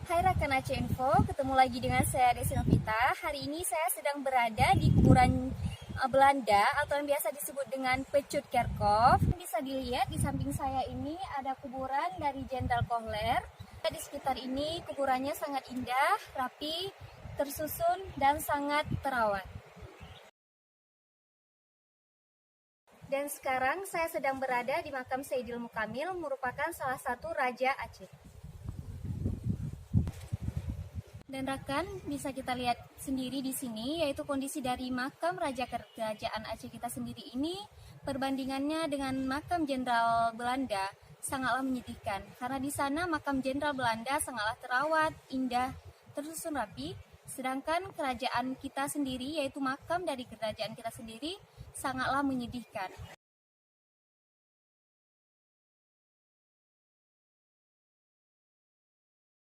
Hai rekan Aceh Info, ketemu lagi dengan saya Desi Novita. Hari ini saya sedang berada di kuburan Belanda atau yang biasa disebut dengan Pecut Kerkhof. Bisa dilihat di samping saya ini ada kuburan dari Jenderal Kohler. Di sekitar ini kuburannya sangat indah, rapi, tersusun, dan sangat terawat. Dan sekarang saya sedang berada di makam Saidil Mukamil, merupakan salah satu Raja Aceh. Dan rekan, bisa kita lihat sendiri di sini, yaitu kondisi dari makam Raja Kerajaan Aceh kita sendiri ini, perbandingannya dengan makam Jenderal Belanda sangatlah menyedihkan. Karena di sana makam Jenderal Belanda sangatlah terawat, indah, tersusun rapi, sedangkan kerajaan kita sendiri, yaitu makam dari kerajaan kita sendiri, sangatlah menyedihkan.